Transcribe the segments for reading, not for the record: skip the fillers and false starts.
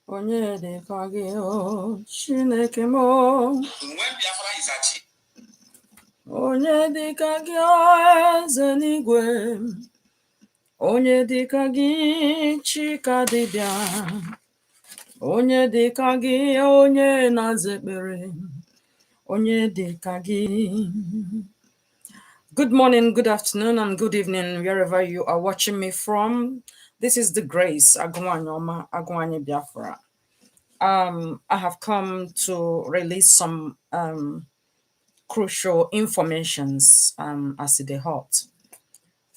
Onye dịka gị o Chineke m o. Onye dịka gị o eze n'igwe. Onye dịka gị Chika dibịa. Onye dịka gị onye na-aza ekpere. Onye dịka gị. Good morning, good afternoon, and good evening, wherever you are watching me from. This is the Grace Agwanyoma Agwanye Biafra. I have come to release some crucial informations as they hot.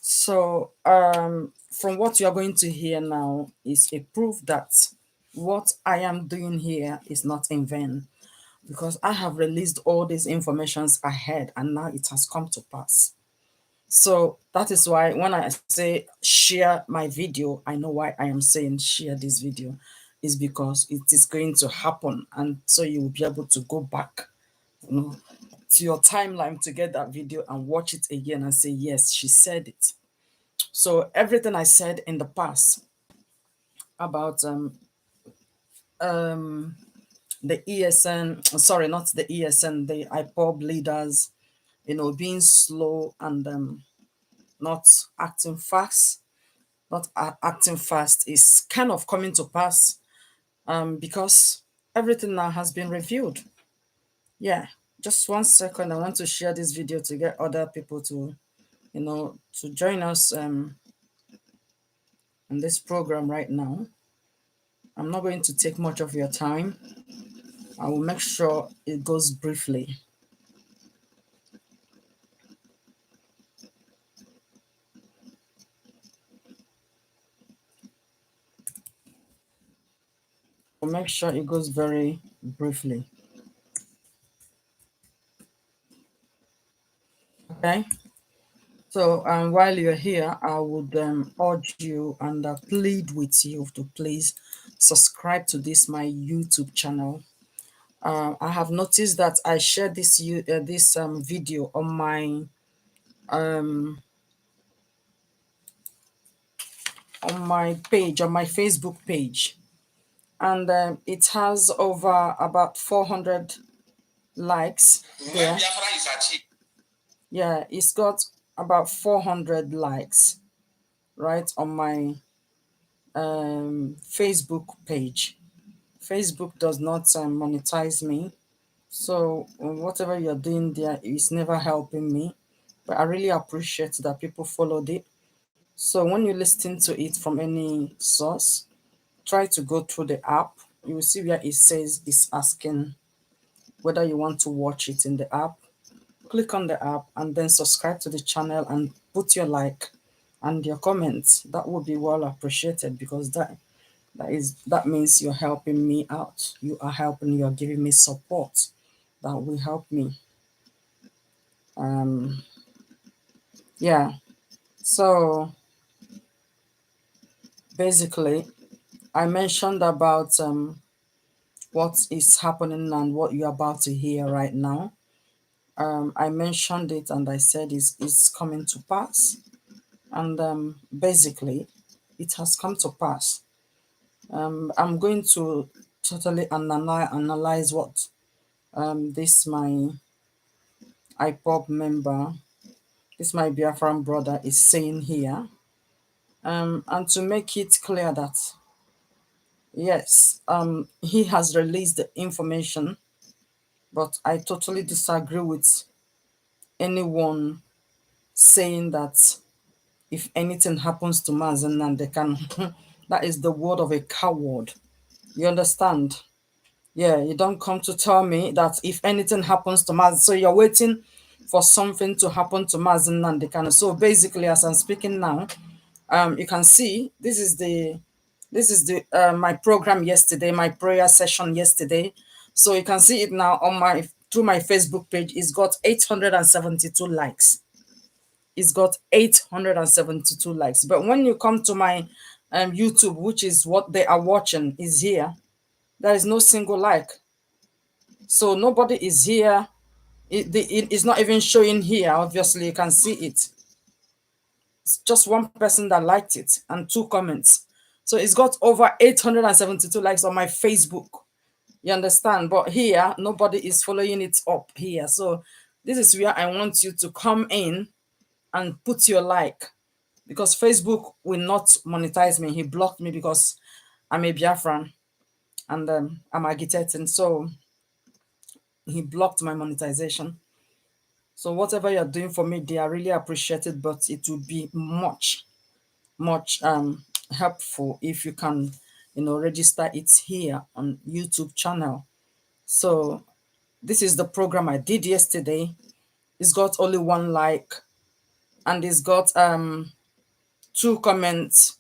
So from what you are going to hear now is a proof that what I am doing here is not in vain, because I have released all these informations ahead and now it has come to pass. So that is why when I say share my video, I know why I am saying share this video is because it is going to happen, and so you will be able to go back, to your timeline to get that video and watch it again and say, yes, she said it. So everything I said in the past about the ESN, sorry, not the ESN, the IPOB leaders, being slow and not acting fast, is kind of coming to pass because everything now has been reviewed. Yeah, just 1 second. I want to share this video to get other people to, to join us in this program right now. I'm not going to take much of your time. I will make sure it goes briefly. I'll make sure it goes very briefly. Okay. So while you're here, I would urge you and plead with you to please subscribe to my YouTube channel. I have noticed that I shared this video on my page, on my Facebook page, and it has over about 400 likes there. Yeah, it's got about 400 likes right on my Facebook page. Facebook does not monetize me, so whatever you're doing there is never helping me, but I really appreciate that people followed it. So when you listen to it from any source, try to go through the app. You will see where it says it's asking whether you want to watch it in the app. Click on the app and then subscribe to the channel and put your like and your comments. That would be well appreciated, because that means you're helping me out. You are helping, you're giving me support that will help me. Yeah, so basically I mentioned about what is happening and what you're about to hear right now. I mentioned it and I said it's coming to pass, and basically it has come to pass. I'm going to totally analyze what this my IPOB member, this my Biafran brother is saying here, and to make it clear that yes, he has released the information, but I totally disagree with anyone saying that if anything happens to Mazen, and they can that is the word of a coward. You understand? Yeah, you don't come to tell me that if anything happens to Mazen, so you're waiting for something to happen to Mazen Nandekano. So basically, as I'm speaking now, you can see this is the my program yesterday, my prayer session yesterday. So you can see it now on through my Facebook page. It's got 872 likes. It's got 872 likes. But when you come to my YouTube, which is what they are watching, is here, there is no single like. So nobody is here. It's not even showing here. Obviously, you can see it. It's just one person that liked it and 2 comments. So it's got over 872 likes on my Facebook. You understand? But here, nobody is following it up here. So this is where I want you to come in and put your like, because Facebook will not monetize me. He blocked me because I'm a Biafran and I'm agitating. So he blocked my monetization. So whatever you're doing for me, they are really appreciated, but it would be much, much helpful if you can, register it here on YouTube channel. So this is the program I did yesterday. It's got only one like, and it's got 2 comments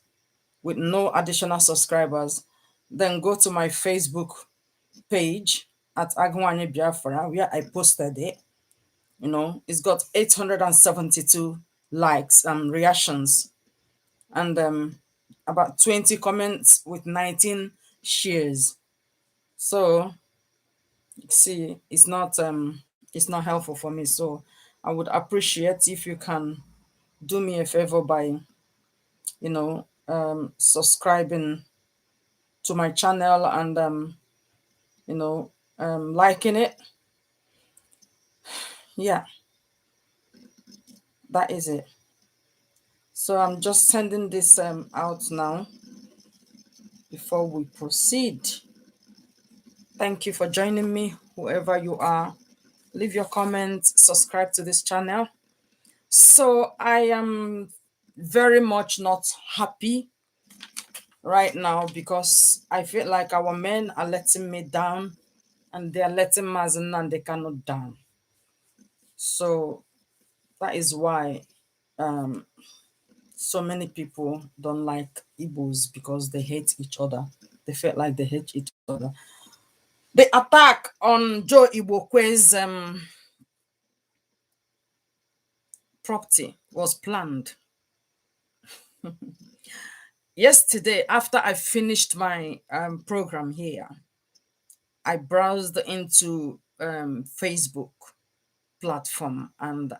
with no additional subscribers. Then go to my Facebook page at Agwanye Biafra, where I posted it. It's got 872 likes and reactions, and about 20 comments with 19 shares. So see, it's not helpful for me. So I would appreciate if you can do me a favor by subscribing to my channel and liking it. Yeah, that is it. So I'm just sending this out now before we proceed. Thank you for joining me, whoever you are. Leave your comments, subscribe to this channel. So I am very much not happy right now because I feel like our men are letting me down and they are letting Mazen and they cannot down. So that is why so many people don't like Igbos, because they hate each other. They feel like they hate each other. The attack on Joe Igbokwe's property was planned. Yesterday, after I finished my program here, I browsed into Facebook platform and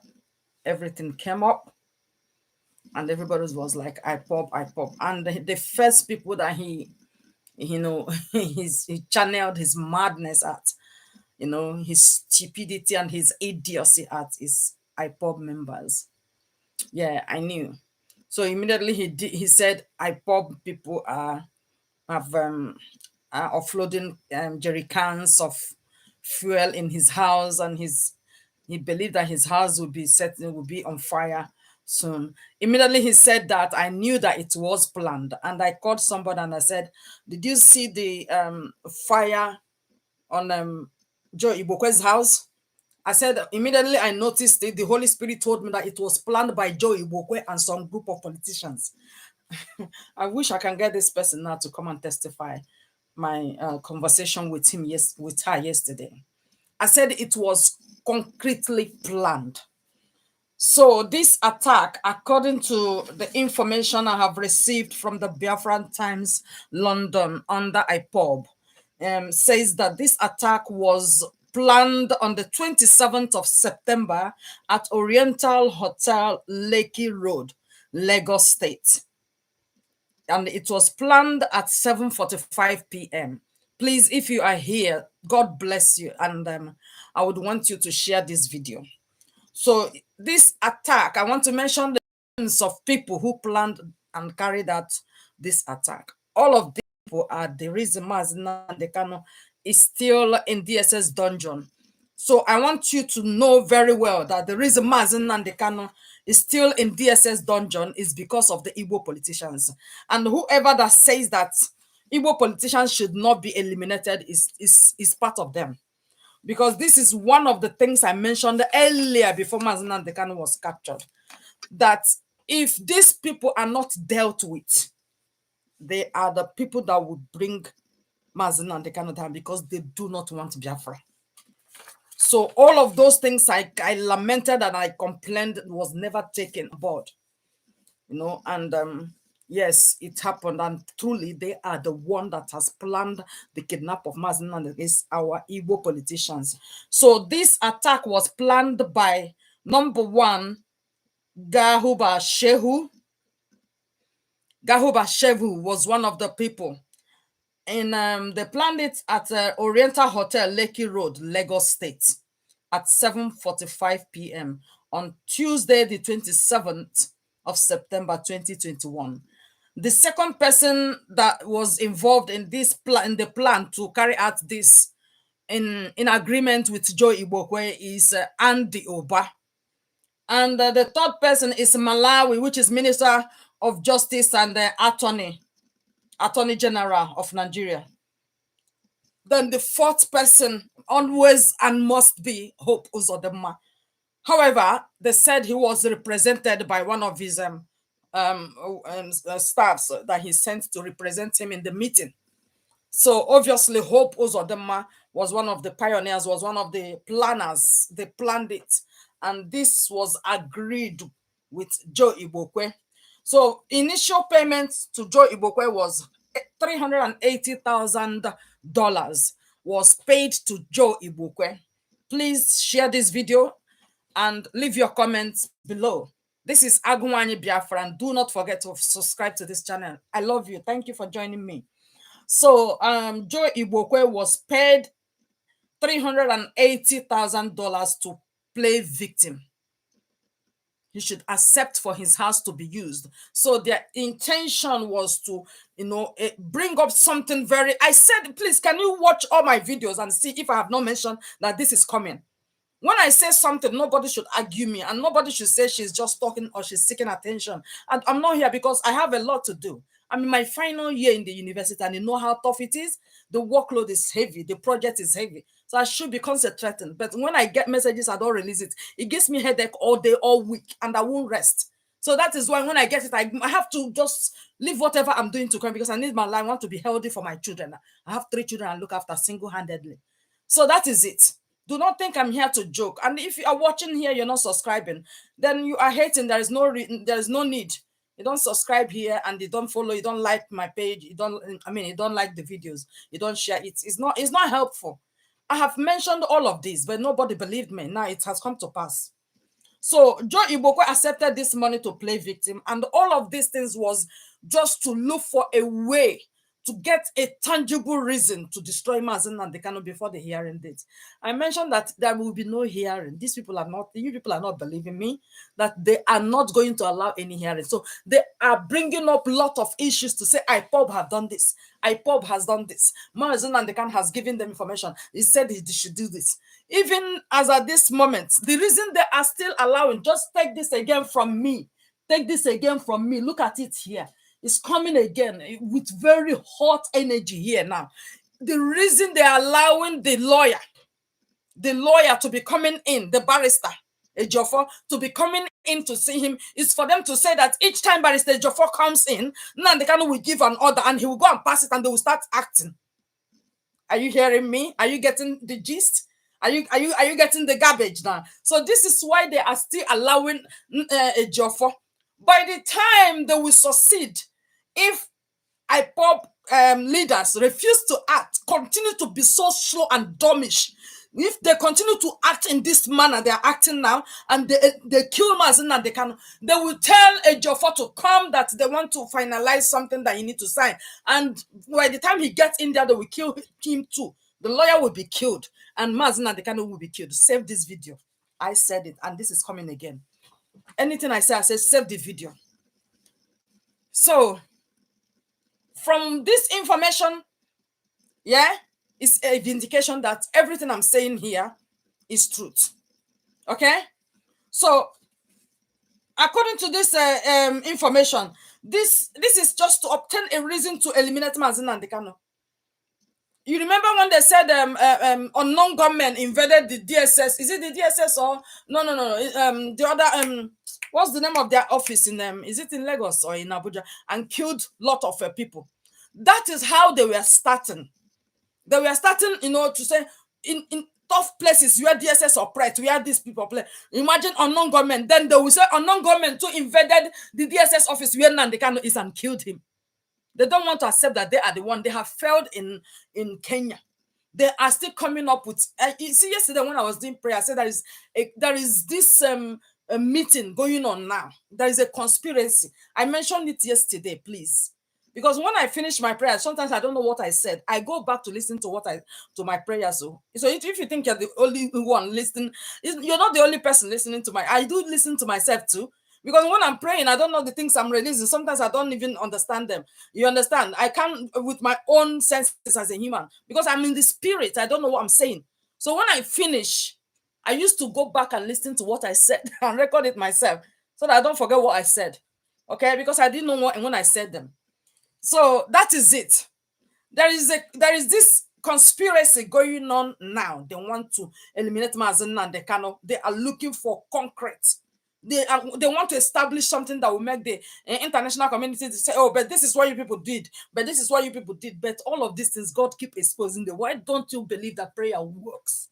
everything came up, and everybody was like, I pop. And the first people that he he channeled his madness at, his stupidity and his idiocy at, is IPOB members. Yeah, I knew. So immediately he said IPOB people are offloading jerry cans of fuel in his house, and he believed that his house would be on fire soon. Immediately he said that, I knew that it was planned, and I called somebody and I said, did you see the fire on Joe Igbokwe's house? I said, immediately I noticed it. The Holy Spirit told me that it was planned by Joe Igbokwe and some group of politicians. I wish I can get this person now to come and testify my conversation with with her yesterday. I said it was concretely planned. So this attack, according to the information I have received from the Biafran Times London under IPOB, says that this attack was planned on the 27th of September at Oriental Hotel, Lekki Road, Lagos State. And it was planned at 7:45 p.m. Please, if you are here, God bless you. And I would want you to share this video. So this attack, I want to mention the names of people who planned and carried out this attack. All of these people are the reason Mazina Dekano is still in DSS dungeon. So I want you to know very well that the reason Mazina Dekano is still in DSS dungeon is because of the Igbo politicians. And whoever that says that Igbo politicians should not be eliminated is part of them. Because this is one of the things I mentioned earlier before Mazina Dekano was captured. That if these people are not dealt with, they are the people that would bring Mazina Dekano down, because they do not want Biafra. So all of those things I lamented and I complained was never taken aboard. And yes, it happened, and truly they are the one that has planned the kidnap of Mazina against our Igbo politicians. So this attack was planned by number one, Gahuba Shehu, Gahuba Shevu was one of the people. And they planned it at Oriental Hotel, Lekki Road, Lagos State, at 7:45 p.m. on Tuesday, the 27th of September 2021. The second person that was involved in this plan, in the plan to carry out this, in agreement with Joe Igbokwe, is Andy Oba. And the third person is Malawi, which is Minister of Justice and Attorney General of Nigeria. Then the fourth person always and must be Hope Uzodinma. However, they said he was represented by one of his staffs that he sent to represent him in the meeting. So obviously, Hope Uzodinma was one of the pioneers, was one of the planners. They planned it, and this was agreed with Joe Igbokwe. So initial payments to Joe Igbokwe was $380,000 was paid to Joe Igbokwe. Please share this video and leave your comments below. This is Agunwani Biafra, and do not forget to subscribe to this channel. I love you. Thank you for joining me. So Joe Igbokwe was paid $380,000 to play victim. He should accept for his house to be used. So their intention was to, bring up something very... I said, please, can you watch all my videos and see if I have not mentioned that this is coming? When I say something, nobody should argue me, and nobody should say she's just talking or she's seeking attention. And I'm not here because I have a lot to do. I'm in my final year in the university, and you know how tough it is. The workload is heavy. The project is heavy. So I should be concentrating. But when I get messages, I don't release it. It gives me headache all day, all week, and I won't rest. So that is why when I get it, I have to just leave whatever I'm doing to come, because I need my life. I want to be healthy for my children. I have 3 children I look after single-handedly. So that is it. Do not think I'm here to joke. And if you are watching here, you're not subscribing, then you are hating. There is no need. You don't subscribe here and you don't follow, you don't like my page, you don't like the videos, you don't share it. It's not helpful. I have mentioned all of this, but nobody believed me. Now it has come to pass. So Joe Igbokwe accepted this money to play victim, and all of these things was just to look for a way to get a tangible reason to destroy Mazi Nnamdi Kanu before the hearing date. I mentioned that there will be no hearing. You people are not believing me, that they are not going to allow any hearing. So they are bringing up a lot of issues to say IPOB have done this, IPOB has done this, Mazi Nnamdi Kanu has given them information, he said he should do this. Even as at this moment, the reason they are still allowing, just take this again from me, look at it here. It's coming again with very hot energy here now. The reason they're allowing the lawyer to be coming in, the barrister, Ejiofor, to be coming in to see him, is for them to say that each time Barrister Ejiofor comes in, Nnamdi Kanu will give an order and he will go and pass it and they will start acting. Are you hearing me? Are you getting the gist? Are you getting the garbage now? So this is why they are still allowing Ejiofor. By the time they will succeed, if IPOB leaders refuse to act, continue to be so slow and dumbish, if they continue to act in this manner they are acting now, and they kill Mazi Nnamdi Kanu, they will tell Ejiofor to come, that they want to finalize something that he need to sign. And by the time he gets in there, they will kill him too. The lawyer will be killed, and Mazi Nnamdi Kanu will be killed. Save this video. I said it, and this is coming again. Anything I say save the video. So from this information, it's a vindication that everything I'm saying here is truth. Okay? So according to this information, this is just to obtain a reason to eliminate Mazi Nnamdi Kanu. You remember when they said unknown gunmen invaded the DSS? Is it the DSS or no? The other what's the name of their office in is it in Lagos or in Abuja, and killed a lot of people? That is how they were starting. They were starting, to say in tough places where DSS operate, where these people play. Imagine unknown gunmen. Then they will say unknown gunmen too invaded the DSS office where Nnamdi Kanu is and killed him. They don't want to accept that they are the one. They have failed in Kenya. They are still coming up with. You see, yesterday when I was doing prayer, I said there is this a meeting going on now. There is a conspiracy. I mentioned it yesterday, please. Because when I finish my prayer, sometimes I don't know what I said. I go back to listen to to my prayers. So if you think you're the only one listening, you're not the only person listening to I do listen to myself too. Because when I'm praying, I don't know the things I'm releasing. Sometimes I don't even understand them. You understand? I can't with my own senses as a human because I'm in the spirit. I don't know what I'm saying. So when I finish, I used to go back and listen to what I said and record it myself so that I don't forget what I said. Okay, because I didn't know what when I said them. So that is it. There is this conspiracy going on now. They want to eliminate Mazen and Dekano. They are looking for concrete. They want to establish something that will make the international community to say, oh, but this is what you people did. But this is what you people did. But all of these things, God keep exposing them. Why don't you believe that prayer works?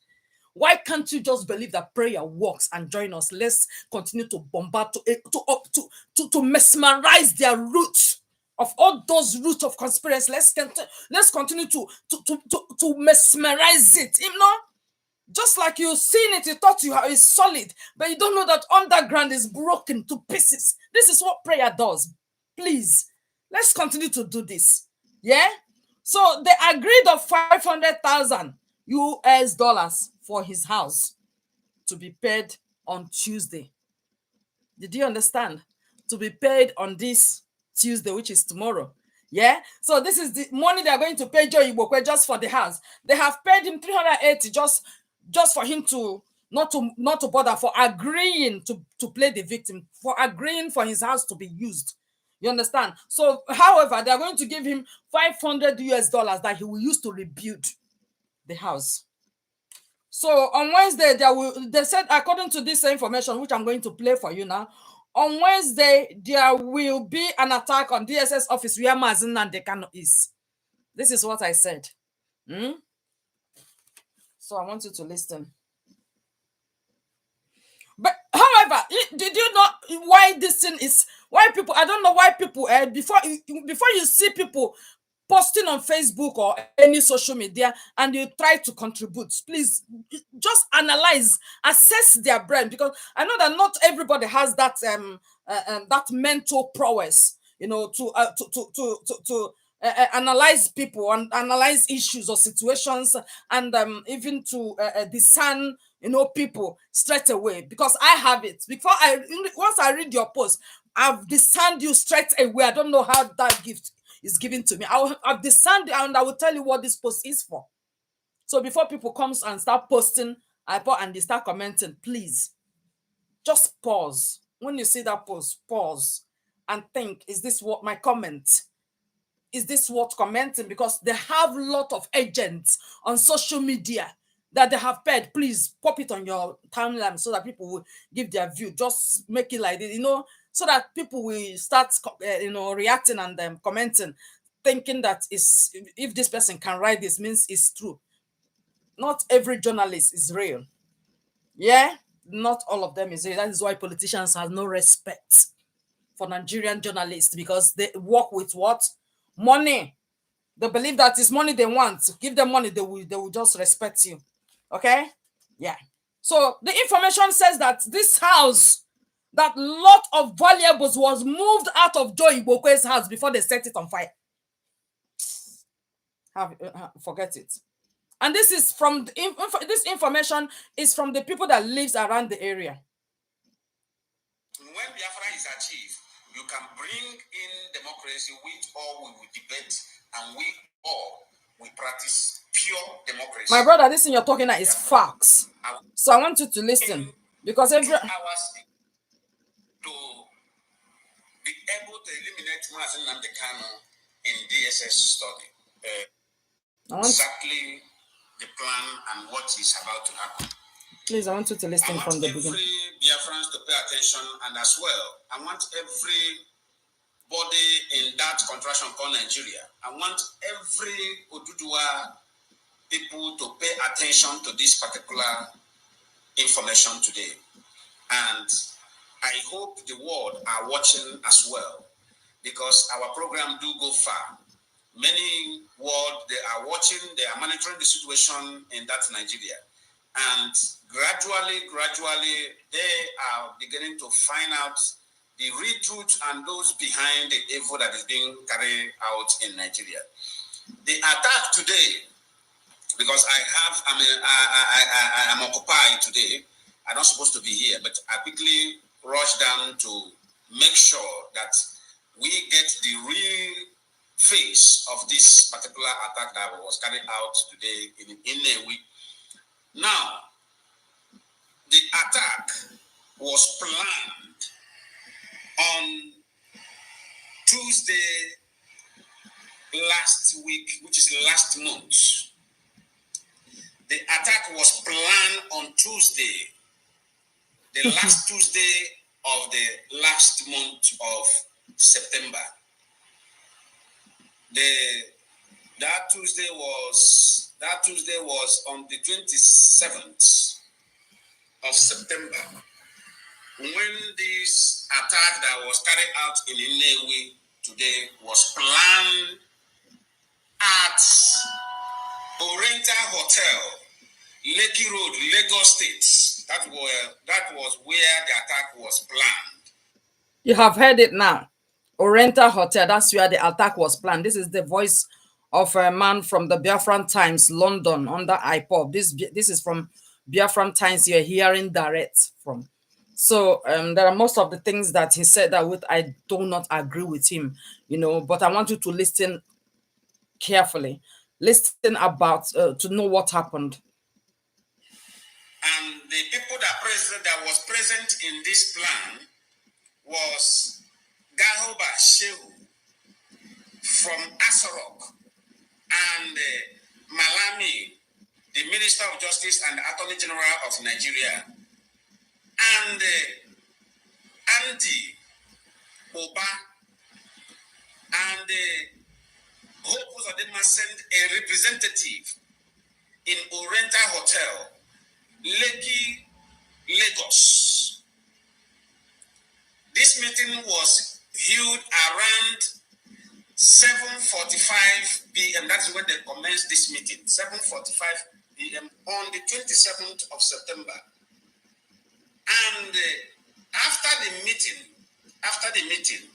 Why can't you just believe that prayer works and join us? Let's continue to bombard, to mesmerize their roots of all those roots of conspiracy. Let's continue to mesmerize it. You know, just like you've seen it, you thought it's solid, but you don't know that underground is broken to pieces. This is what prayer does. Please, let's continue to do this. Yeah. So they agreed of 500,000 US dollars for his house to be paid on Tuesday. Did you understand? To be paid on this Tuesday, which is tomorrow. Yeah. So this is the money they are going to pay Joe Igbokwe just for the house. They have paid him 380 just for him to not to bother, for agreeing to play the victim, for agreeing for his house to be used. You understand? So, however, they are going to give him 500 US dollars that he will use to rebuild the house. So on Wednesday, they said, according to this information, which I'm going to play for you now, on Wednesday, there will be an attack on DSS office where Mazen Nandekano is. This is what I said. So I want you to listen. But however, did you know why this thing is, why people, I don't know why people, before you see people posting on Facebook or any social media and you try to contribute, please just analyze, assess their brain, because I know that not everybody has that that mental prowess, you know, to analyze people and analyze issues or situations, and even to discern, you know, people straight away. Because I have it. Once I read your post, I've discerned you straight away. I don't know how that gift is given to me. I've discerned and I will tell you what this post is for. So before people comes and start posting, and they start commenting, please just pause. When you see that post, pause and think, is this what my comment? Is this what commenting? Because they have a lot of agents on social media that they have paid. Please pop it on your timeline so that people will give their view. Just make it like this, you know, so that people will start, reacting and commenting, thinking that if this person can write this, means it's true. Not every journalist is real. Yeah, not all of them is real. That is why politicians have no respect for Nigerian journalists, because they work with what? Money. They believe that it's money they want. Give them money, they will just respect you. Okay? Yeah. So the information says that this house, that lot of valuables was moved out of Joe Igbokwe's house before they set it on fire. Forget it. And this is from this information is from the people that lives around the area. When Biafra is achieved, you can bring in democracy, which all we will debate, and we all we practice pure democracy. My brother, this thing you're talking about is facts. So I want you to listen, because every 2 hours to be able to eliminate Mazen Nandekano in DSS study. Exactly the plan and what is about to happen. Please, I want you to listen from the beginning. I want every Biafrans to pay attention, and as well, I want everybody in that contraction called Nigeria. I want every Oduduwa people to pay attention to this particular information today. And I hope the world are watching as well, because our program do go far. Many world, they are watching, they are monitoring the situation in that Nigeria. And gradually, they are beginning to find out the real truth and those behind the evil that is being carried out in Nigeria. The attack today, because I'm occupied today. I'm not supposed to be here, but I quickly rushed down to make sure that we get the real face of this particular attack that was carried out today in Inewi. Now, the attack was planned on Tuesday last week, which is last month. The attack was planned on Tuesday, the last Tuesday of the last month of September. That Tuesday was on the 27th of September, when this attack that was carried out in Inewi today was planned at Oriental Hotel, Lekki Road, Lagos State. That was where the attack was planned. You have heard it now. Oriental Hotel, that's where the attack was planned. This is the voice of a man from the Biafran Times, London, under IPOB. This is from Biafran Times you're hearing direct from. So there are most of the things that he said that with I do not agree with him, but I want you to listen carefully. Listen about to know what happened. And the people that was present in this plan was Gahoba Shehu from Asarok and Malami, the Minister of Justice and Attorney General of Nigeria, and Andy Oba, and Hope Uzodinma sent a representative in Oriental Hotel, Lekki, Lagos. This meeting was held around 7:45 p.m. That's when they commenced this meeting, 7:45 p.m. on the 27th of September. And after the meeting,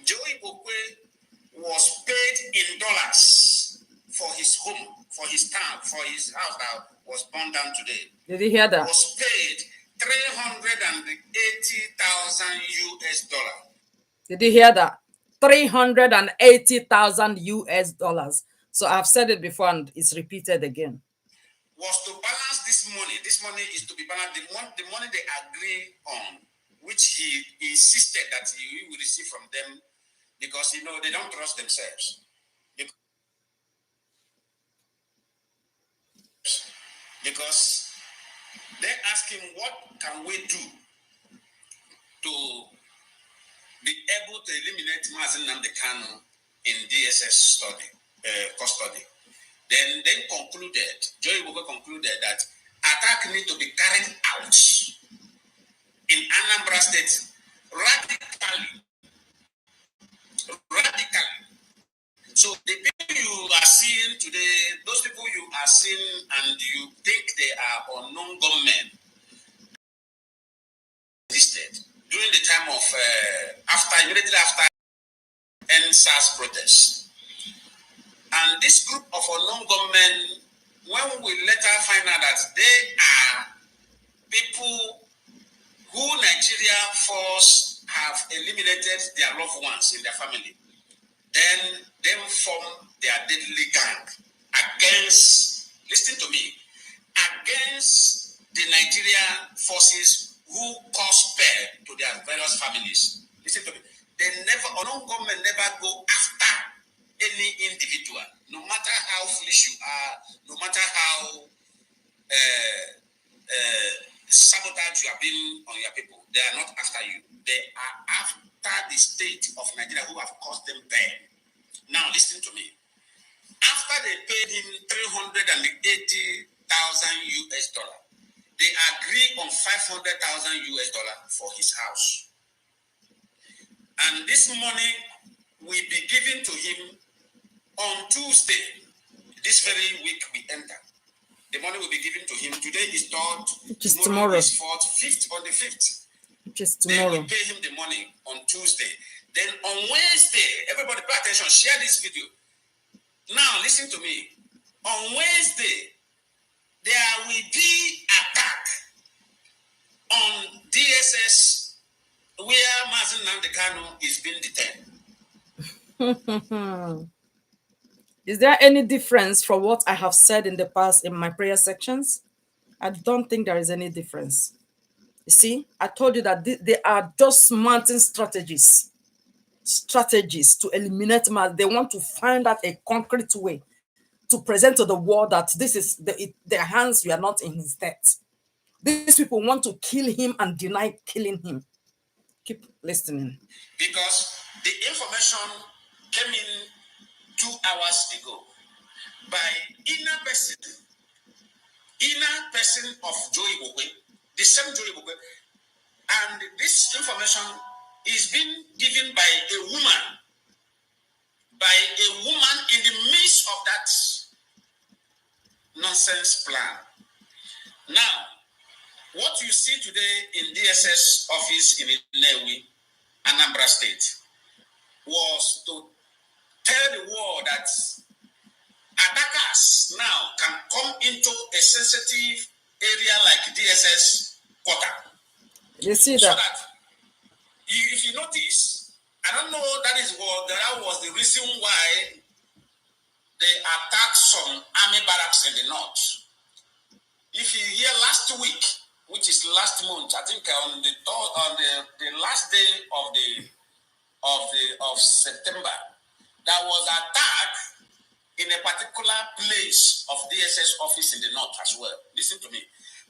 Joe Igbokwe was paid in dollars for his home, for his town, for his house that was burned down today. Did you hear that? Was paid $380,000 US. Did you hear that? 380,000 US dollars. So I've said it before and it's repeated again. Was to balance this money. This money is to be balanced. The money they agree on, which he insisted that he will receive from them, because they don't trust themselves. Because they ask him, what can we do to be able to eliminate Mazen Nnamdi Kanu in DSS custody? Then Joe Igbokwe concluded that attack need to be carried out in Anambra State radically. So the people you are seeing today, those people you are seeing and you think they are unknown gunmen, existed during the time of immediately after NSAS protest. And this group of unknown gunmen, when we later find out that they are people who Nigeria force have eliminated their loved ones in their family, then they form their deadly gang against, listen to me, against the Nigerian forces who cause pain to their various families. Listen to me. Unknown government never go after any individual, no matter how foolish you are, no matter how sabotage you have been on your people. They are not after you. They are after the state of Nigeria who have caused them pain. Now listen to me. After they paid him $380,000 US, they agree on $500,000 US for his house. And this money will be given to him on Tuesday, this very week we enter. The money will be given to him. Today is third. Tomorrow is fourth. Fifth on the 5th. Tomorrow. They will pay him the money on Tuesday. Then on Wednesday, everybody pay attention. Share this video. Now listen to me. On Wednesday, there will be attack on DSS where Mazen Nandekano is being detained. Is there any difference from what I have said in the past in my prayer sections? I don't think there is any difference. You see, I told you that they are just mounting strategies to eliminate mass. They want to find out a concrete way to present to the world that this is their hands were not in his death. These people want to kill him and deny killing him. Keep listening. Because the information came in 2 hours ago by inner person of Joe Igbokwe, the same Joe Igbokwe, and this information is being given by a woman in the midst of that nonsense plan. Now, what you see today in DSS office in Inewi, Anambra State, was to tell the world that attackers now can come into a sensitive area like DSS quarter. You see that? So that if you notice, I don't know, that was the reason why they attacked some army barracks in the north. If you hear last week, which is last month, I think on the last day of September, there was an attack in a particular place of DSS office in the north as well. Listen to me.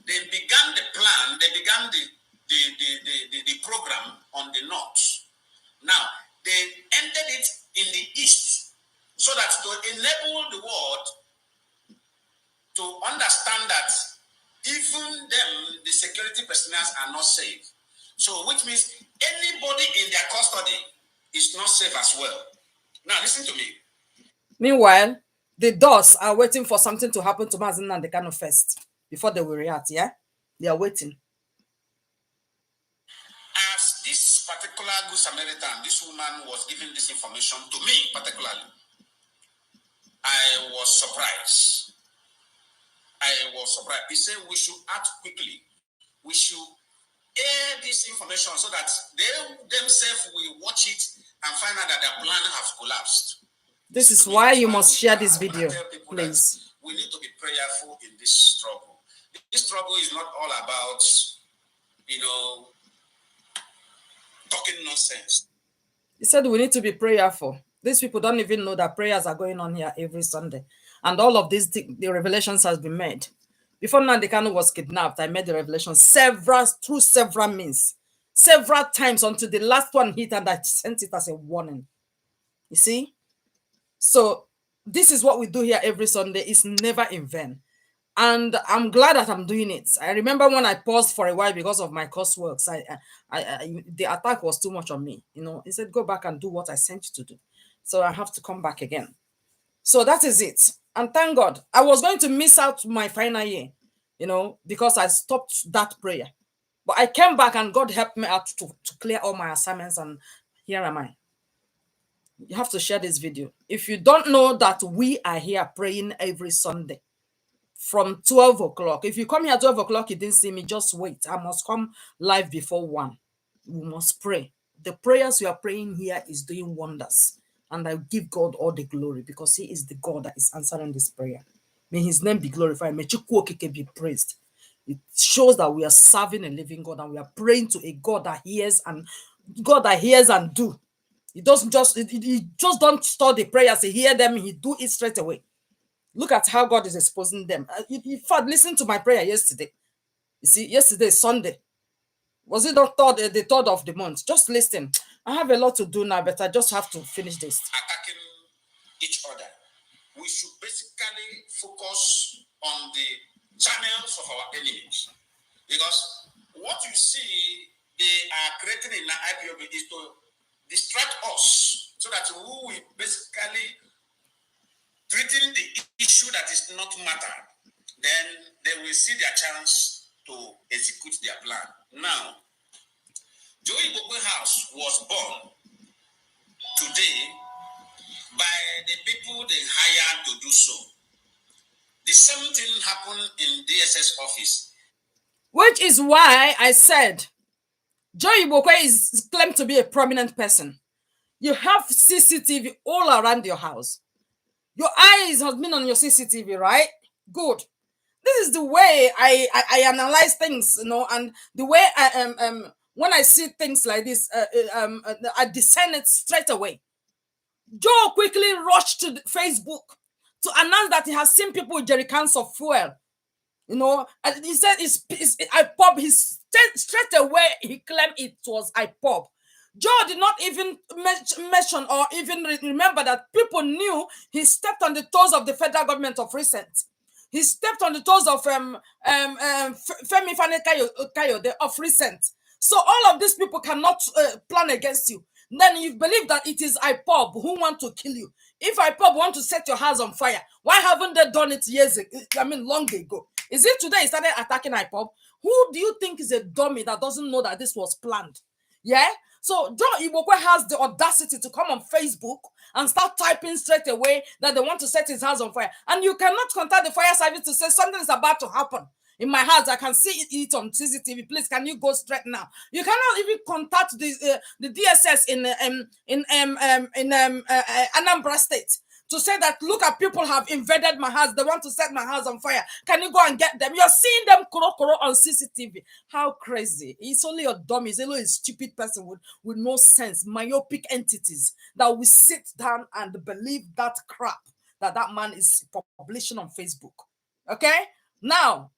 They began the plan. They began the program on the north. Now they ended it in the east, so that to enable the world to understand that even them, the security personnel, are not safe. So, which means anybody in their custody is not safe as well. Now, listen to me. Meanwhile, the doors are waiting for something to happen to Mazen Nandekano first before they will react. Yeah, they are waiting. As this particular Good Samaritan, this woman was giving this information to me particularly, I was surprised. He said we should act quickly. We should air this information so that they themselves will watch it and find out that their plan has collapsed. This is why you must share this video, please. We need to be prayerful in this struggle. This struggle is not all about, talking nonsense. He said we need to be prayerful. These people don't even know that prayers are going on here every Sunday. And all of these, the revelations has been made. Before Nandekano was kidnapped, I made the revelation through several means, several times until the last one hit, and I sent it as a warning. You see? So this is what we do here every Sunday. It's never in vain. And I'm glad that I'm doing it. I remember when I paused for a while because of my coursework. The attack was too much on me. He said, go back and do what I sent you to do. So I have to come back again. So that is it. And thank God. I was going to miss out my final year, because I stopped that prayer. But I came back and God helped me out to clear all my assignments, and here am I. You have to share this video. If you don't know that we are here praying every Sunday from 12 o'clock. If you come here at 12 o'clock, you didn't see me, just wait. I must come live before 1. We must pray. The prayers you are praying here is doing wonders. And I give God all the glory because he is the God that is answering this prayer. May his name be glorified. May Chukwuokike be praised. It shows that we are serving a living God and we are praying to a God that hears and do. He just don't store the prayers. He hear them, he do it straight away. Look at how God is exposing them. In fact, listen to my prayer yesterday. You see, yesterday, Sunday. Was it the 3rd of the month? Just listen. I have a lot to do now, but I just have to finish this. Attacking each other. We should basically focus on the channels of our enemies. Because what you see they are creating in IPOB is to distract us so that we will basically treating the issue that is not matter. then they will see their chance to execute their plan. Now, Joe Igbokwe House was born today by the people they hired to do so. The same thing happened in DSS office. Which is why I said Joe Igbokwe is claimed to be a prominent person. You have CCTV all around your house. Your eyes have been on your CCTV, right? Good. This is the way I analyze things, and the way I when I see things like this, I discern it straight away. Joe quickly rushed to Facebook to announce that he has seen people with jerry cans of fuel. And he said it's IPOB. Straight away he claimed it was IPOB. Joe did not even mention or even remember that people knew he stepped on the toes of the federal government of recent. He stepped on the toes of Femi Fani-Kayode of recent. So all of these people cannot plan against you. Then you believe that it is IPOB who want to kill you. If IPOB want to set your house on fire, why haven't they done it years ago? I mean, long ago. Is it today he started attacking IPOB? Who do you think is a dummy that doesn't know that this was planned? Yeah? So Joe Igbokwe has the audacity to come on Facebook and start typing straight away that they want to set his house on fire. And you cannot contact the fire service to say something is about to happen. In my house, I can see it on CCTV. Please, can you go straight now? You cannot even contact the DSS in Anambra State to say that, look at people have invaded my house. They want to set my house on fire. Can you go and get them? You're seeing them koro on CCTV. How crazy. It's only a dummy. It's only a stupid person with no sense. Myopic entities that will sit down and believe that crap that man is publishing on Facebook. Okay? Now,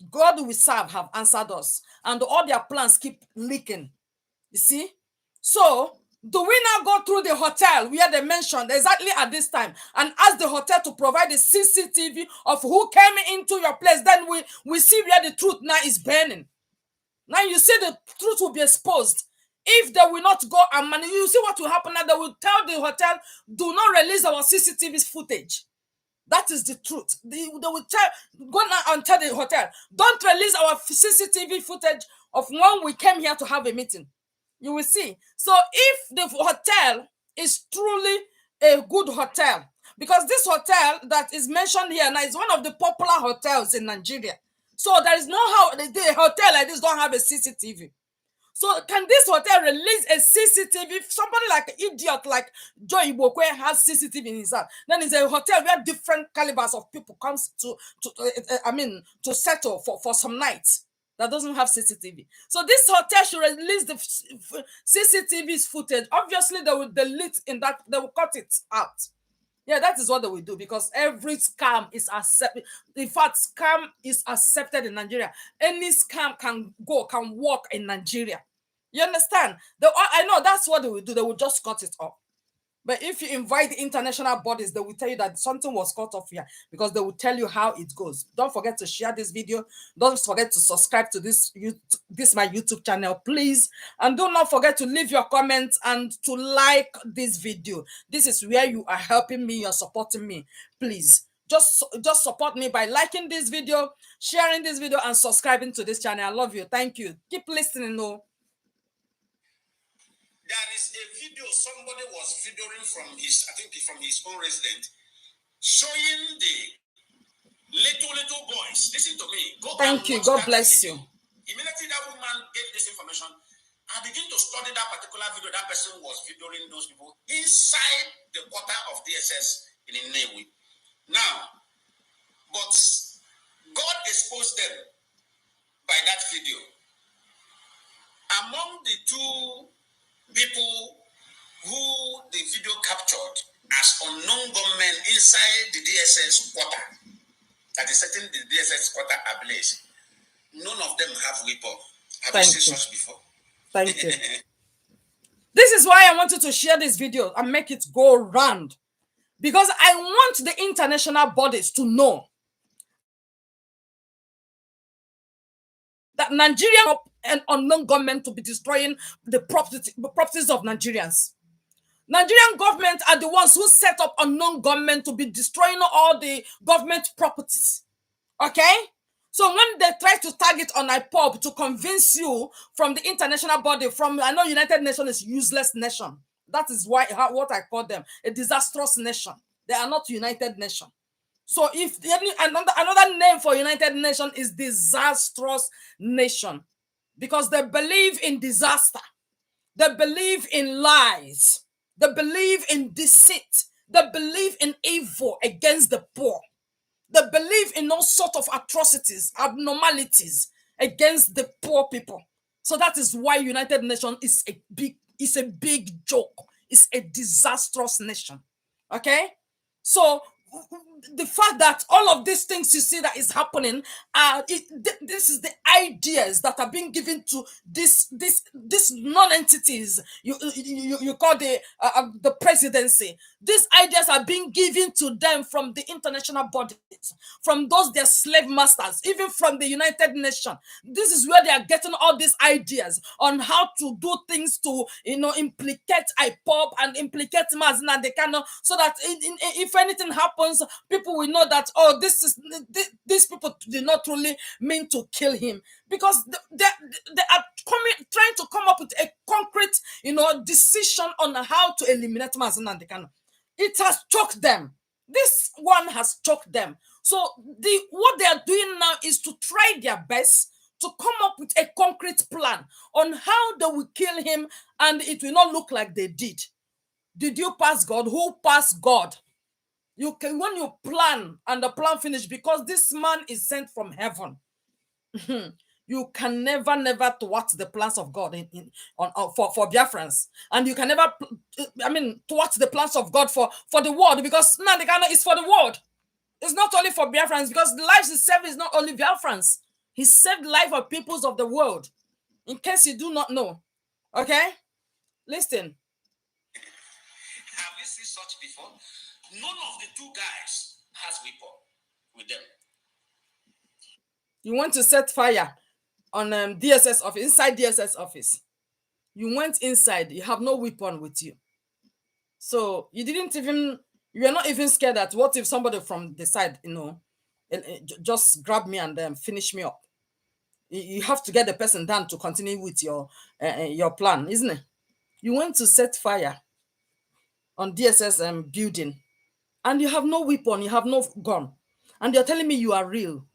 God we serve have answered us. And all their plans keep leaking. You see? So, do we now go through the hotel where they mentioned exactly at this time and ask the hotel to provide the CCTV of who came into your place? Then we see where the truth now is burning. Now you see the truth will be exposed. If they will not go and you see what will happen now. They will tell the hotel, do not release our CCTV footage. That is the truth. They will go now and tell the hotel, don't release our CCTV footage of when we came here to have a meeting. You will see. So if the hotel is truly a good hotel, because this hotel that is mentioned here now is one of the popular hotels in Nigeria. So there is no how the hotel like this don't have a CCTV. So can this hotel release a CCTV? Somebody like an idiot like Joe Igbokwe has CCTV in his house. Then it's a hotel where different calibers of people comes to settle for some nights that doesn't have CCTV. So this hotel should release the CCTV's footage. Obviously, they will delete in that, they will cut it out. Yeah, that is what they will do because every scam is accepted. In fact, scam is accepted in Nigeria. Any scam can work in Nigeria. You understand? I know that's what they will do. They will just cut it off. But if you invite the international bodies, they will tell you that something was cut off here because they will tell you how it goes. Don't forget to share this video. Don't forget to subscribe to this my YouTube channel, please. And do not forget to leave your comments and to like this video. This is where you are helping me. You're supporting me. Please, just support me by liking this video, sharing this video, and subscribing to this channel. I love you. Thank you. Keep listening, though. There is a video somebody was videoing from his own resident, showing the little boys. Listen to me. Go Thank you. God bless you. Immediately that woman gave this information, I begin to study that particular video. That person was videoing those people inside the quarter of DSS in Nnewi. Now, but God exposed them by that video. Among the two people who the video captured as unknown gunmen inside the DSS quarter, that is setting the DSS quarter ablaze, none of them have weapon. Have you seen such before? Thank you. This is why I wanted to share this video and make it go round. Because I want the international bodies to know that Nigerian and unknown government to be destroying the properties of Nigerians. Nigerian government are the ones who set up unknown government to be destroying all the government properties. Okay? So when they try to target on IPOB to convince you from the international body, from I know United Nations is useless nation. That is why what I call them a disastrous nation. They are not United Nation. So if another name for United Nation is disastrous nation, because they believe in disaster, they believe in lies, they believe in deceit, they believe in evil against the poor. They believe in all sort of atrocities, abnormalities against the poor people. So that is why United Nations is a big joke. It's a disastrous nation. Okay? So the fact that all of these things you see that is happening this is the ideas that are being given to this non-entities you call the presidency. These ideas are being given to them from the international bodies, from those their slave masters, even from the United Nations. This is where they are getting all these ideas on how to do things to implicate IPOP and implicate Mazin and the Kano, so that if anything happens, people will know that these people did not really mean to kill him, because they are trying to come up with a concrete decision on how to eliminate Mazin and the Kano. It has choked them. This one has choked them. So what they are doing now is to try their best to come up with a concrete plan on how they will kill him, and it will not look like they did. Did you pass God? Who passed God? You can, when you plan and the plan finish, because this man is sent from heaven. You can never thwart the plans of God for Biafrans, and you can never, thwart the plans of God for the world, because Nnamdi is for the world. It's not only for Biafrans, because the lives he saved is not only Biafrans. He saved the life of peoples of the world. In case you do not know, okay, listen. Have you seen such before? None of the two guys has weapon with them. You want to set fire on DSS office, inside DSS office. You went inside, you have no weapon with you. So you were not even scared that what if somebody from the side, just grab me and finish me up. You have to get the person down to continue with your plan, isn't it? You went to set fire on DSS building, and you have no weapon, you have no gun, and you're telling me you are real.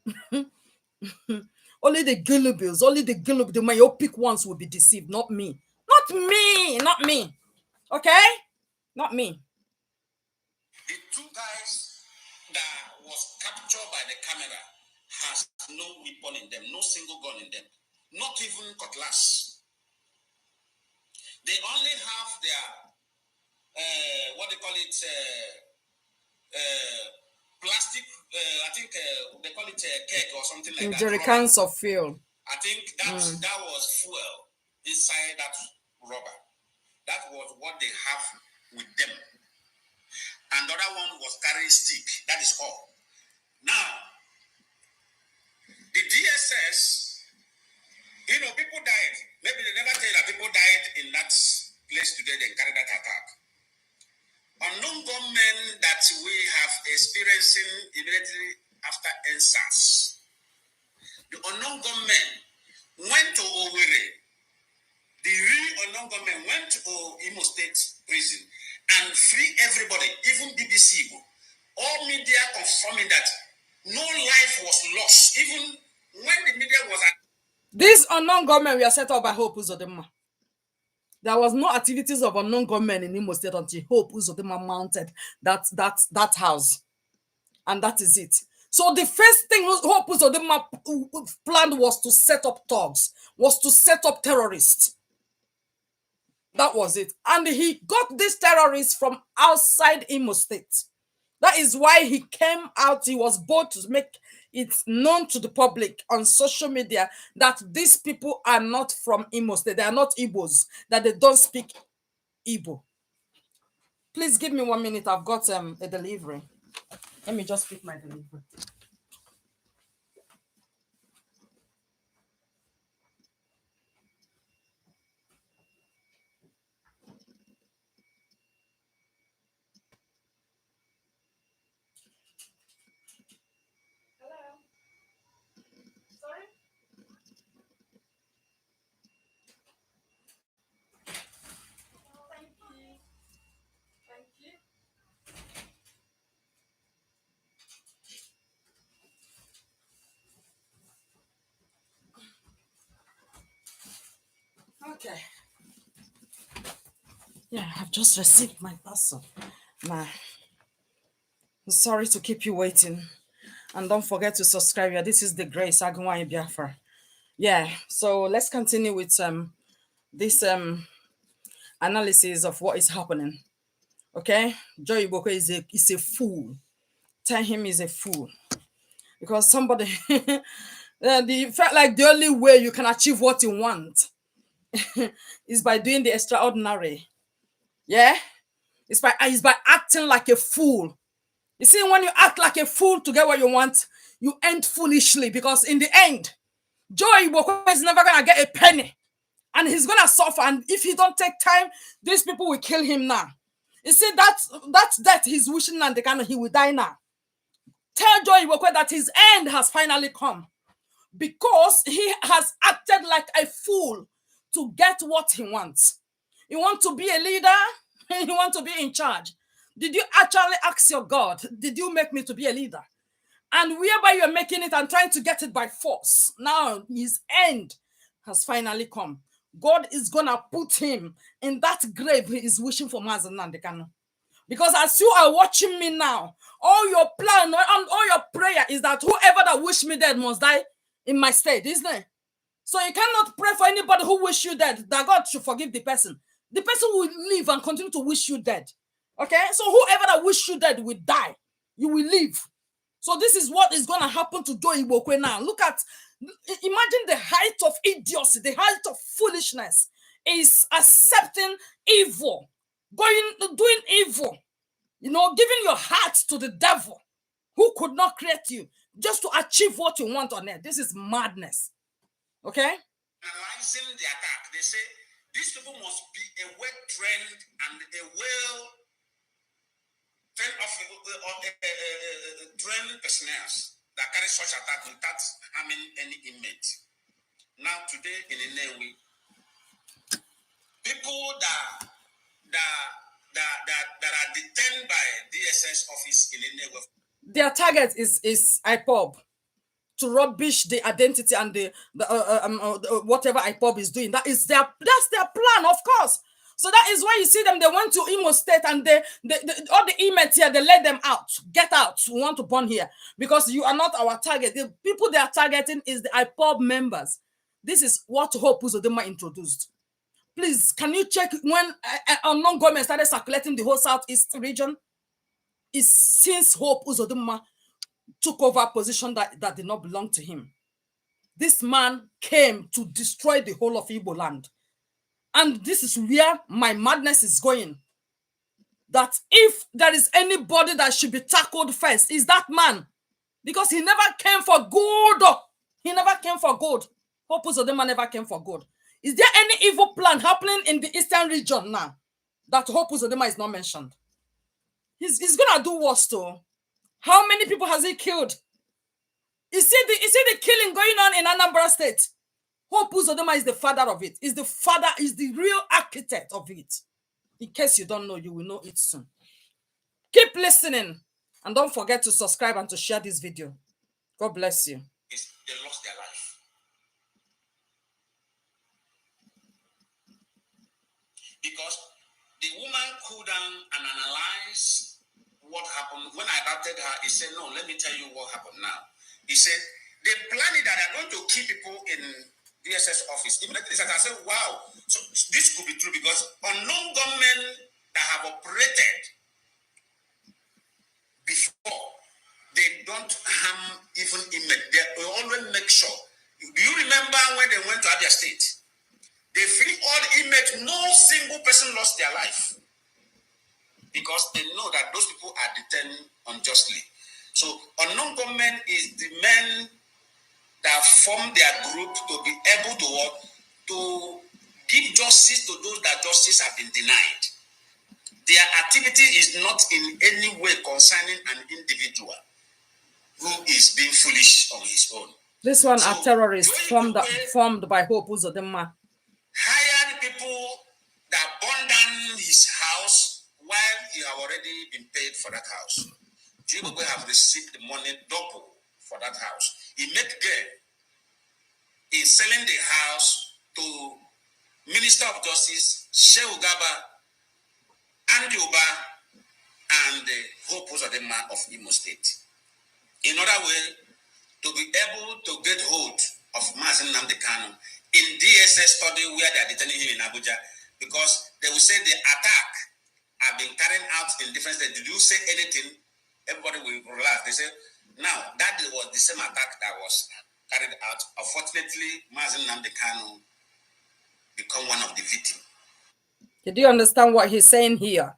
Only the gullibles, the myopic ones will be deceived, not me. Not me. Okay? Not me. The two guys that was captured by the camera has no weapon in them, no single gun in them, not even cutlass. They only have their what they call it plastic. I think they call it a keg or something like that. Jerry cans of fuel. I think that was fuel inside that rubber. That was what they have with them. And the other one was carrying stick. That is all. Now, the DSS, people died. Maybe they never tell you that people died in that place today. They carried that attack. Unknown gunmen that we have experiencing immediately after NSAS. The unknown gunmen went to Owerri. The real unknown gunmen went to Imo State prison and free everybody, even BBC. All media confirming that no life was lost, even when the media was. These unknown gunmen were set up by Hope Uzodinma. There was no activities of unknown gunmen in Imo State until Hope Uzodinma mounted that house. And that is it. So the first thing Hope Uzodinma planned was to set up thugs, was to set up terrorists. That was it. And he got these terrorists from outside Imo State. That is why he came out. He was bold to make it known to the public on social media that these people are not from Imo State. They are not Igbos, that they don't speak Igbo. Please give me 1 minute. I've got a delivery. Let me just pick my delivery. Hello. Okay. Yeah, I've just received my parcel. Nah, sorry to keep you waiting. And don't forget to subscribe. Yeah, this is the Grace Agunwa Biafra. Yeah, so let's continue with this analysis of what is happening. Okay, Joe Igbokwe is a fool. Tell him he's a fool because somebody felt like the only way you can achieve what you want is by doing the extraordinary. Yeah, it's by acting like a fool. You see, when you act like a fool to get what you want, you end foolishly because in the end, Joe Igbokwe is never gonna get a penny, and he's gonna suffer. And if he don't take time, these people will kill him now. You see, that's death he's wishing, and he will die now. Tell Joe Igbokwe that his end has finally come because he has acted like a fool to get what he wants. You want to be a leader? You want to be in charge? Did you actually ask your God, did you make me to be a leader? And whereby you're making it and trying to get it by force, now his end has finally come. God is going to put him in that grave he is wishing for Mazen Nandekano. Because as you are watching me now, all your plan and all your prayer is that whoever that wish me dead must die in my state, isn't it? So you cannot pray for anybody who wish you dead, that God should forgive the person. The person will live and continue to wish you dead. Okay? So whoever that wish you dead will die. You will live. So this is what is going to happen to Joe Igbokwe now. Look at, imagine the height of idiocy, the height of foolishness is accepting evil, doing evil, giving your heart to the devil who could not create you just to achieve what you want on earth. This is madness. Okay? Analyzing the attack, they say these people must be a well-trained and a trained personnel that carry such attack without harming any inmate. Now, today in Inewi, people that are detained by DSS office in Inewi, their target is IPOB, to rubbish the identity and the whatever IPOB is doing. That's their plan, of course. So that is why you see them. They went to Imo State and they all the inmates here, they let them out. Get out. We want to burn here because you are not our target. The people they are targeting is the IPOB members. This is what Hope Uzodinma introduced. Please, can you check when unknown government started circulating the whole Southeast region? It's since Hope Uzodinma took over a position that did not belong to him. This man came to destroy the whole of Igbo land. And this is where my madness is going. That if there is anybody that should be tackled first, is that man. Because he never came for good. He never came for good. Hope Uzodinma never came for good. Is there any evil plan happening in the eastern region now that Hope Uzodinma is not mentioned? He's going to do worse too. How many people has he killed? You see the killing going on in Anambra State. Hope Uzodinma is the father of it. Is the real architect of it. In case you don't know, you will know it soon. Keep listening. And don't forget to subscribe and to share this video. God bless you. They lost their life. Because the woman cooled down and analyzed what happened. When I doubted her, he said, no, let me tell you what happened now. He said, they planned it that they're going to keep people in DSS office. Immediately I said, wow, so this could be true because unknown gunmen that have operated before, they don't harm even inmates. They always make sure. Do you remember when they went to Abia State? They free all the inmates, no single person lost their life. Because they know that those people are detained unjustly. So unknown government is the men that form their group to be able to give justice to those that justice have been denied. Their activity is not in any way concerning an individual who is being foolish on his own. This one are terrorists formed by Hope Uzodinma. Hired people that burned down his house while he had already been paid for that house. Joe Igbokwe have received the money double for that house. He made gain in selling the house to Minister of Justice, Shehu Gaba, Andy Uba, and Hope Uzodinma of Imo State. In other way, to be able to get hold of Mazen Nnamdi Kanu in DSS study where they are detaining him in Abuja, because they will say the attack have been carried out in different states. Did you say anything? Everybody will relax. They say, now, that was the same attack that was carried out. Unfortunately, Mazen Nnamdi Kanu become one of the victims. Did you understand what he's saying here?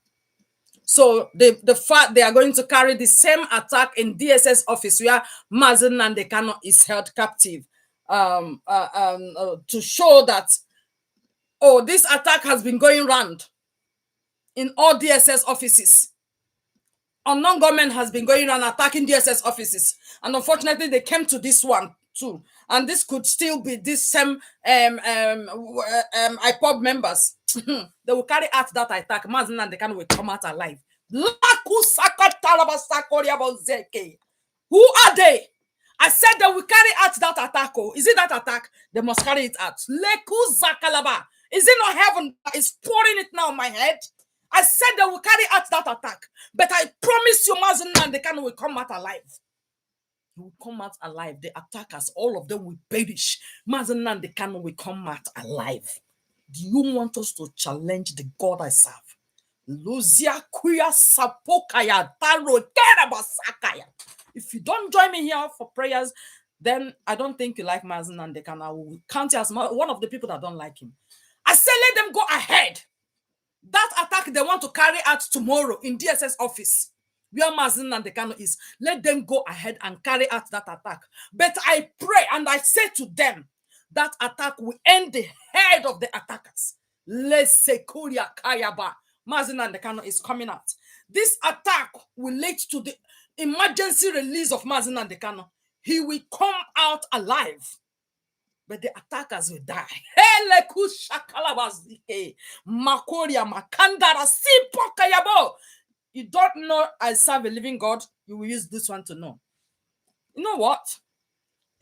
So the fact they are going to carry the same attack in DSS office where Mazen Nnamdi Kanu is held captive, to show that, oh, this attack has been going round in all DSS offices. Unknown government has been going around attacking DSS offices, and unfortunately, they came to this one too. And this could still be this same IPOB members. They will carry out that attack. Mazen and they can will come out alive. Who are they? I said they will carry out that attack. Oh, is it that attack? They must carry it out. Leku Zakalaba. Is it not heaven that is pouring it now on my head? I said they will carry out that attack. But I promise you, Mazen and the can will come out alive. He will come out alive. The attackers, all of them will perish. Mazen and the can will come out alive. Do you want us to challenge the God I serve? Luzia kuya sapokaya taro terabasakaya. If you don't join me here for prayers, then I don't think you like Mazen and Dekan. I will count you as one of the people that don't like him. I said, let them go ahead. That attack they want to carry out tomorrow in DSS office, where Mazen and Dekan is, let them go ahead and carry out that attack. But I pray and I say to them, that attack will end the head of the attackers. Lesekuria Kayaba. Mazen and Dekan is coming out. This attack will lead to the emergency release of Mazen and Dekan. He will come out alive, but the attackers will die. You don't know I serve a living God, you will use this one to know. You know what?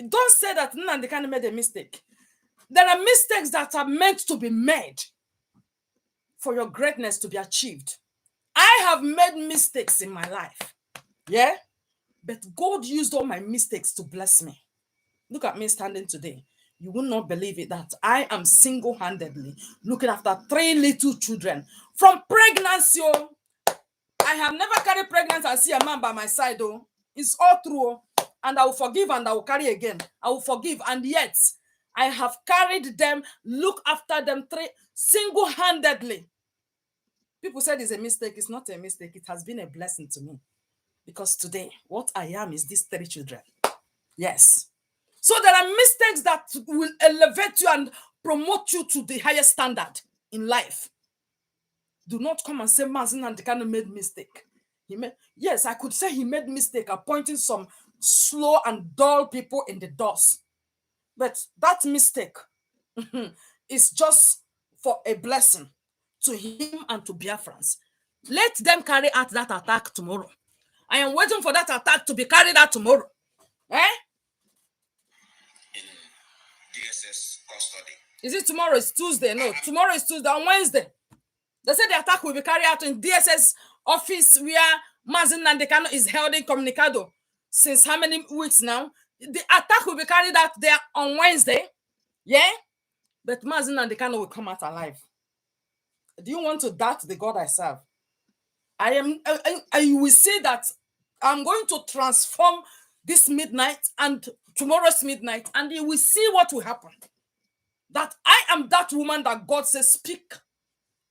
Don't say that Nnamdi Kanu made a mistake. There are mistakes that are meant to be made for your greatness to be achieved. I have made mistakes in my life. Yeah? But God used all my mistakes to bless me. Look at me standing today. You will not believe it that I am single-handedly looking after 3 little children from pregnancy. I have never carried pregnancy and see a man by my side. Oh, it's all true. And I will forgive and I will carry again. I will forgive. And yet, I have carried them, look after them 3 single-handedly. People said it's a mistake. It's not a mistake. It has been a blessing to me. Because today, what I am is these 3 children. Yes. So there are mistakes that will elevate you and promote you to the highest standard in life. Do not come and say Mazen Nnamdi Kanu made mistake. Yes, I could say he made mistake appointing some slow and dull people in the doors. But that mistake is just for a blessing to him and to Biafrans. Let them carry out that attack tomorrow. I am waiting for that attack to be carried out tomorrow. Eh? In DSS custody. Is it tomorrow? It's Tuesday. No, tomorrow is Tuesday. On Wednesday, they said the attack will be carried out in DSS office where Mazen Nnamdi Kanu is held incommunicado since how many weeks now? The attack will be carried out there on Wednesday. Yeah? But Mazen Nnamdi Kanu will come out alive. Do you want to doubt the God I serve? I will say that I'm going to transform this midnight and tomorrow's midnight, and you will see what will happen. That I am that woman that God says, speak,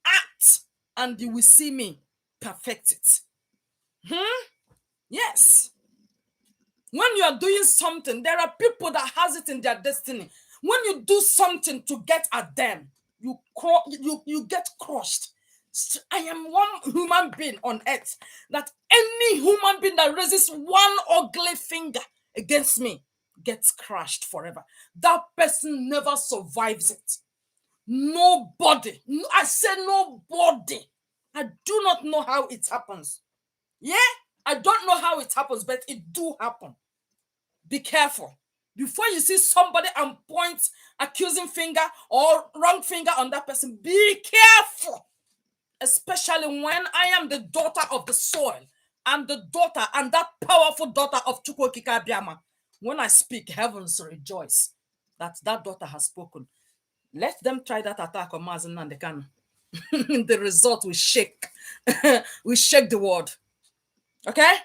act, and you will see me perfect it. Yes. When you are doing something, there are people that has it in their destiny. When you do something to get at them, you get crushed. I am one human being on earth that any human being that raises one ugly finger against me gets crushed forever. That person never survives it. Nobody. I say nobody. I do not know how it happens. Yeah? I don't know how it happens, but it do happen. Be careful. Before you see somebody and point accusing finger or wrong finger on that person, be careful. Especially when I am the daughter of the soil. I'm the daughter and that powerful daughter of Chukwokika Biama. When I speak, heavens rejoice that that daughter has spoken. Let them try that attack on Mazen Nandekan. The result will shake. We shake the world. Okay?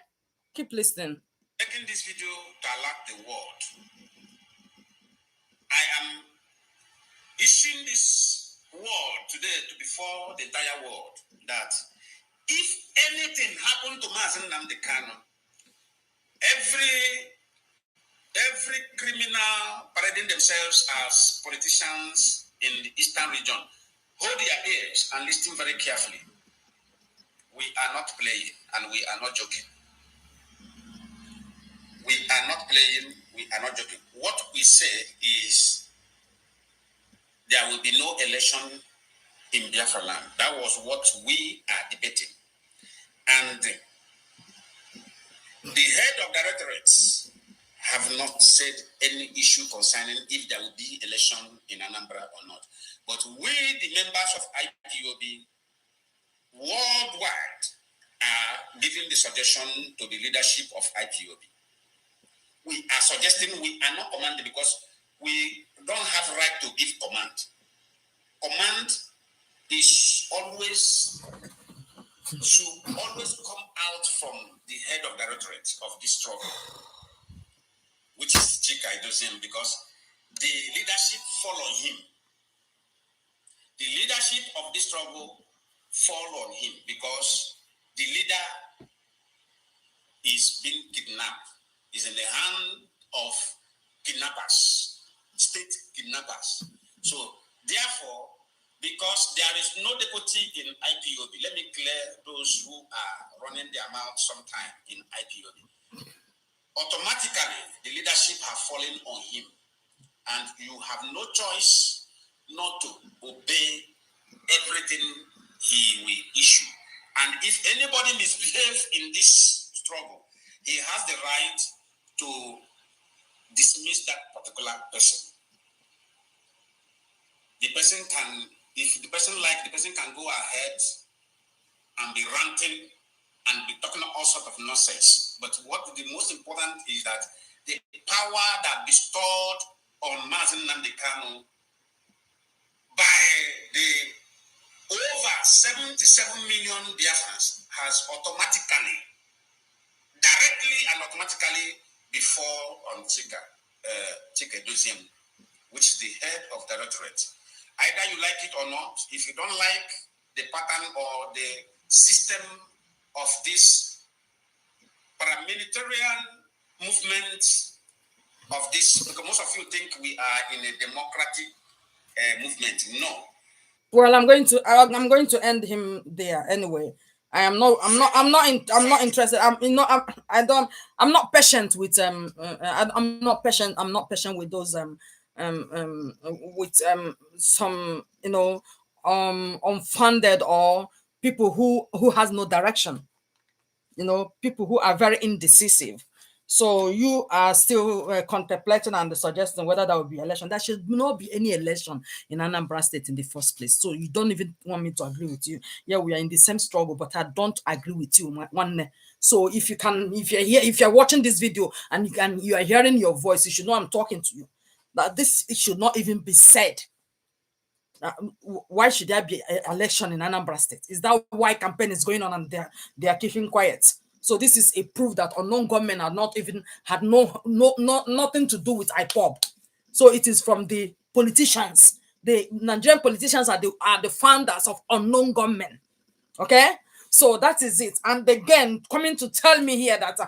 Keep listening. Making this video to alert the world. I am issuing this word today to before the entire world that if anything happened to Mazen Namdekano, every criminal parading themselves as politicians in the eastern region, hold their ears and listen very carefully. We are not playing and we are not joking. We are not playing, we are not joking. What we say is there will be no election in Biafra land. That was what we are debating. And the head of directorates have not said any issue concerning if there will be election in Anambra or not. But we, the members of IPOB, worldwide, are giving the suggestion to the leadership of IPOB. We are suggesting, we are not commanding because we don't have right to give command. Command is always, should always come out from the head of directorate of this struggle, which is Chika Idozim, because the leadership follow him. The leadership of this struggle fall on him because the leader is being kidnapped, is in the hand of kidnappers, state kidnappers. So therefore, because there is no deputy in IPOB, let me clear those who are running their mouth sometime in IPOB. Automatically, the leadership have fallen on him, and you have no choice not to obey everything he will issue. And if anybody misbehaves in this struggle, he has the right to dismiss that particular person. The person can, if the person like, the person can go ahead and be ranting and be talking all sorts of nonsense. But what the most important is that the power that bestowed on Mazen Namdekano by the over 77 million Biafrans has automatically, directly and automatically before on Chika Dozim, which is the head of the directorate. Either you like it or not. If you don't like the pattern or the system of this paramilitary movement of this, because most of you think we are in a democratic movement. No. Well, I'm going to end him there anyway. I'm not interested. I'm not patient with I'm not patient with those with some unfounded or people who has no direction, people who are very indecisive. So you are still contemplating and suggesting whether there will be election. There should not be any election in Anambra State in the first place. So you don't even want me to agree with you. Yeah, we are in the same struggle, but I don't agree with you. One. So if you're here, if you're watching this video and you are hearing your voice, you should know I'm talking to you. That this it should not even be said. Why should there be an election in Anambra State? Is that why campaign is going on and they are keeping quiet? So this is a proof that unknown government had nothing to do with IPOB. So it is from the politicians. The Nigerian politicians are the founders of unknown government. Okay, so that is it. And again, coming to tell me here that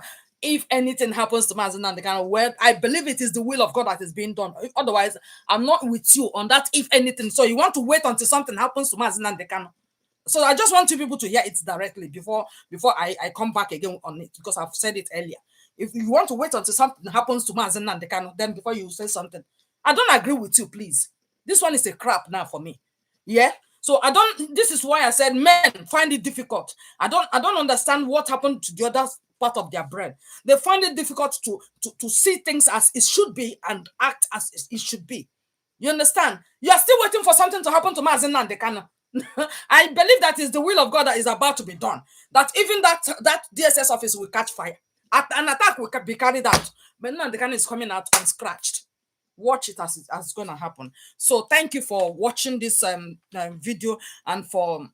if anything happens to Mazen and the kind of word, I believe it is the will of God that is being done. Otherwise, I'm not with you on that. If anything, so you want to wait until something happens to Mazen and the kind. So I just want you people to hear it directly before I come back again on it, because I've said it earlier. If you want to wait until something happens to Mazen and the kind, then before you say something, I don't agree with you, please. This one is a crap now for me. Yeah. So this is why I said men find it difficult. I don't understand what happened to the other part of their brain. They find it difficult to see things as it should be and act as it should be. You understand? You are still waiting for something to happen to Mazen Nandekano. I believe that is the will of God that is about to be done. That even that DSS office will catch fire. An attack will be carried out. But Nandekano is coming out unscratched. Watch it as it's going to happen. So thank you for watching this video and for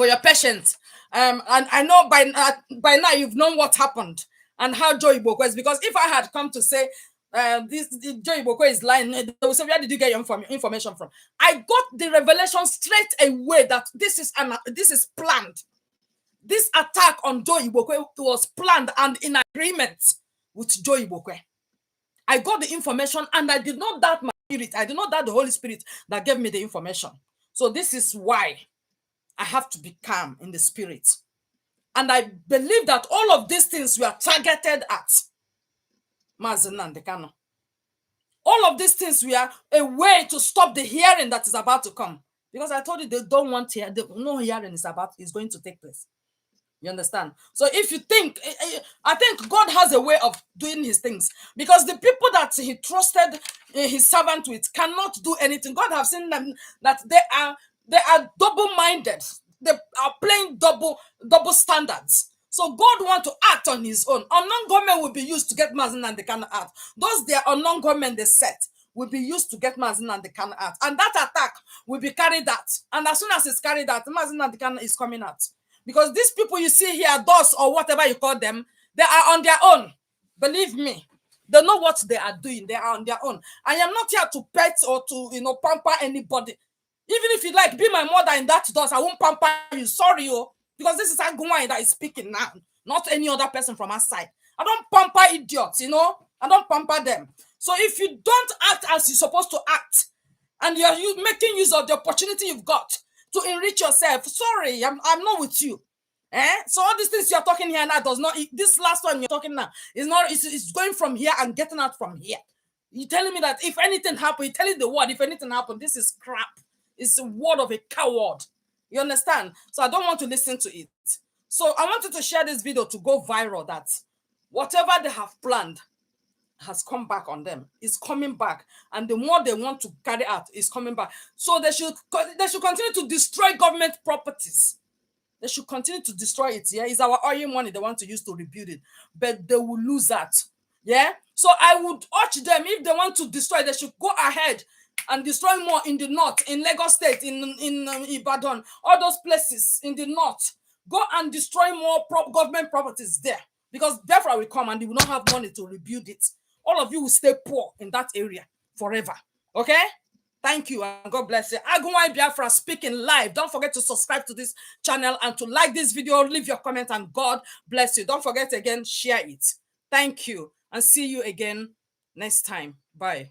your patience. And I know by now you've known what happened and how Joe Igbokwe is, because if I had come to say this Joe Igbokwe is lying, they will say, where did you get your information from? I got the revelation straight away that this is planned. This attack on Joe Igbokwe was planned and in agreement with Joe Igbokwe. I got the information and I did not doubt my spirit. I did not doubt the Holy Spirit that gave me the information. So this is why I have to be calm in the spirit. And I believe that all of these things were targeted at Mazen Nandekano. All of these things were a way to stop the hearing that is about to come. Because I told you they don't want no hearing is going to take place. You understand? So if you think, I think God has a way of doing his things, because the people that he trusted his servant with cannot do anything. God have seen them that they are double-minded. They are playing double standards. So God wants to act on his own. Unknown government will be used to get Mazen and the Kano out. Those their unknown government they set will be used to get Mazen and the Kano out. And that attack will be carried out. And as soon as it's carried out, Mazen and the Kano is coming out. Because these people you see here, those or whatever you call them, they are on their own. Believe me. They know what they are doing. They are on their own. I am not here to pet or to, pamper anybody. Even if you like, be my mother in that dust, I won't pamper you. Sorry, because this is Agumai that is speaking now, not any other person from outside. I don't pamper idiots, I don't pamper them. So if you don't act as you're supposed to act, and you're making use of the opportunity you've got to enrich yourself, sorry, I'm not with you. So all these things you're talking here now does not, this last one you're talking now is not, it's going from here and getting out from here. You're telling me that if anything happened, you're telling the word, if anything happened, this is crap. It's a word of a coward. You understand? So I don't want to listen to it. So I wanted to share this video to go viral, that whatever they have planned has come back on them. It's coming back. And the more they want to carry out is coming back. So they should continue to destroy government properties. They should continue to destroy it. Yeah, it's our oil money they want to use to rebuild it. But they will lose that. Yeah. So I would urge them, if they want to destroy, they should go ahead and destroy more in the north, in Lagos State, in Ibadan, all those places in the north. Go and destroy more government properties there, because Biafra will come and they will not have money to rebuild it. All of you will stay poor in that area forever. Okay? Thank you and God bless you. Agumai Biafra speaking live. Don't forget to subscribe to this channel and to like this video, leave your comment, and God bless you. Don't forget again, share it. Thank you and see you again next time. Bye.